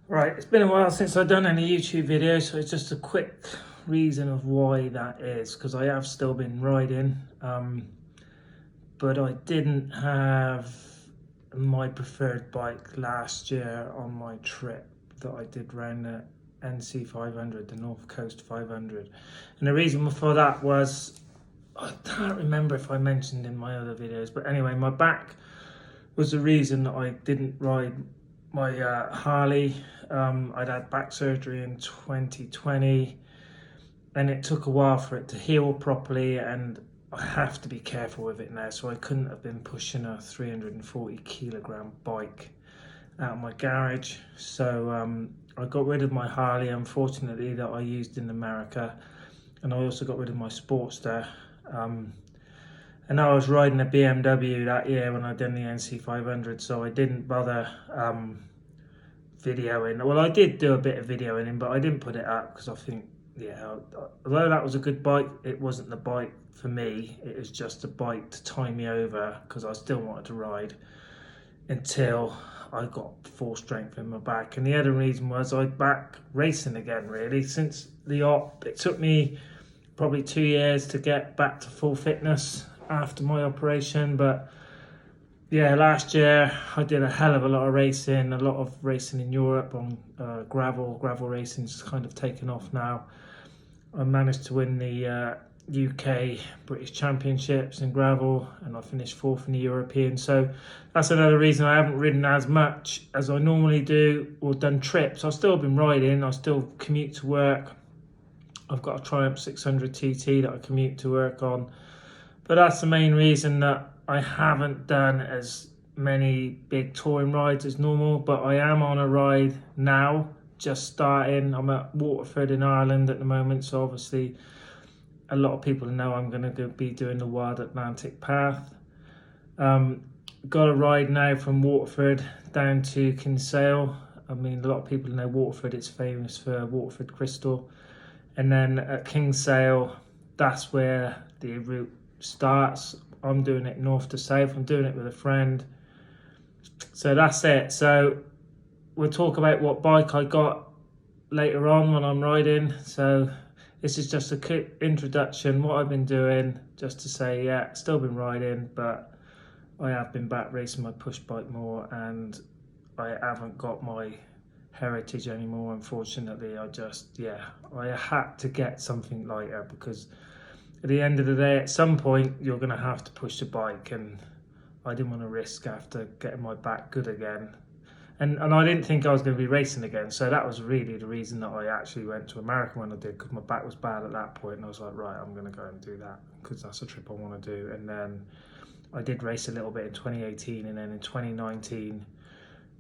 Right, it's been a while since I've done any YouTube videos, so it's just a quick reason of why that is, because I have still been riding, but I didn't have my preferred bike last year on my trip that I did round the NC 500, the North Coast 500. And the reason for that was, I can't remember if I mentioned in my other videos, but anyway, my back was the reason that I didn't ride my Harley. I'd had back surgery in 2020 and it took a while for it to heal properly, and I have to be careful with it now, so I couldn't have been pushing a 340 kilogram bike out of my garage. So I got rid of my Harley, unfortunately, that I used in America, and I also got rid of my Sportster. And I was riding a BMW that year when I done the NC 500, so I didn't bother videoing. Well, I did do a bit of videoing, but I didn't put it up because I think, yeah, although that was a good bike, it wasn't the bike for me. It was just a bike to tie me over because I still wanted to ride until I got full strength in my back. And the other reason was I back racing again, really, since the op. It took me probably 2 years to get back to full fitness after my operation, but yeah, last year I did a hell of a lot of racing in Europe on gravel racing's kind of taken off now. I managed to win the UK British Championships in gravel, and I finished fourth in the European, so that's another reason I haven't ridden as much as I normally do or done trips. I've still been riding, I still commute to work. I've got a Triumph 600 TT that I commute to work on, but that's the main reason that I haven't done as many big touring rides as normal. But I am on a ride now, just starting. I'm at Waterford in Ireland at the moment, so obviously a lot of people know I'm going to be doing the Wild Atlantic Path. Got a ride now from Waterford down to Kinsale. I mean, a lot of people know Waterford, it's famous for Waterford Crystal. And then at Kinsale, that's where the route starts. I'm doing it north to south. I'm doing it with a friend. So that's it. So we'll talk about what bike I got later on when I'm riding. So this is just a quick introduction, what I've been doing, just to say, yeah, still been riding, but I have been back racing my push bike more, and I haven't got my Heritage anymore, unfortunately. I had to get something lighter because at the end of the day, at some point, you're going to have to push the bike, and I didn't want to risk after getting my back good again. And I didn't think I was going to be racing again, so that was really the reason that I actually went to America when I did, because my back was bad at that point, and I was like, right, I'm going to go and do that because that's a trip I want to do. And then I did race a little bit in 2018, and then in 2019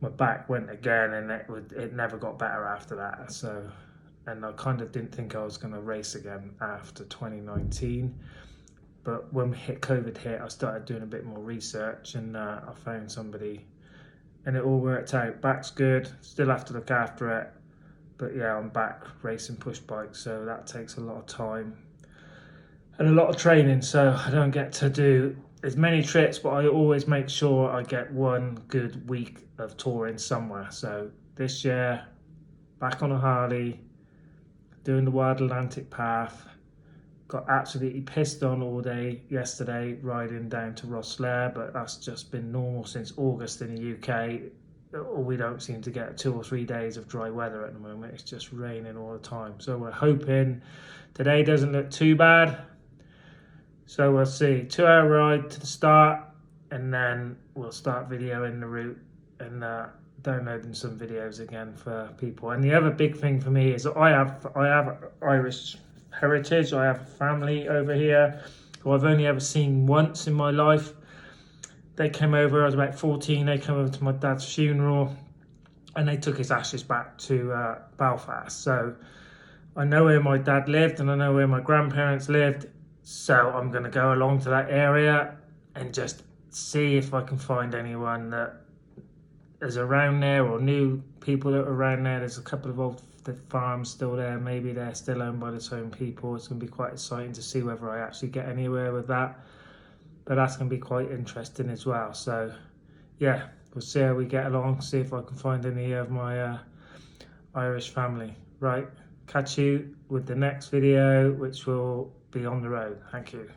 my back went again, and it never got better after that. So, and I kind of didn't think I was going to race again after 2019. But when COVID hit, I started doing a bit more research, and I found somebody, and it all worked out. Back's good, still have to look after it, but yeah, I'm back racing push bikes, so that takes a lot of time and a lot of training. So I don't get to do as many trips, but I always make sure I get one good week of touring somewhere. So this year, back on a Harley, doing the Wild Atlantic Path. Got absolutely pissed on all day yesterday riding down to Rosslare, but that's just been normal since August in the UK. We don't seem to get 2 or 3 days of dry weather at the moment. It's just raining all the time. So we're hoping today doesn't look too bad. So we'll see. 2-hour ride to the start, and then we'll start videoing the route and downloading some videos again for people. And the other big thing for me is that I have Irish heritage. I have a family over here who I've only ever seen once in my life. They came over, I was about 14, they came over to my dad's funeral, and they took his ashes back to Belfast. So I know where my dad lived, and I know where my grandparents lived. So I'm going to go along to that area and just see if I can find anyone that is around there, or new people that are around there. There's a couple of old farms still there. Maybe they're still owned by the same people. It's going to be quite exciting to see whether I actually get anywhere with that. But that's going to be quite interesting as well. So yeah, we'll see how we get along, see if I can find any of my Irish family. Right, catch you with the next video, which will be on the road. Thank you.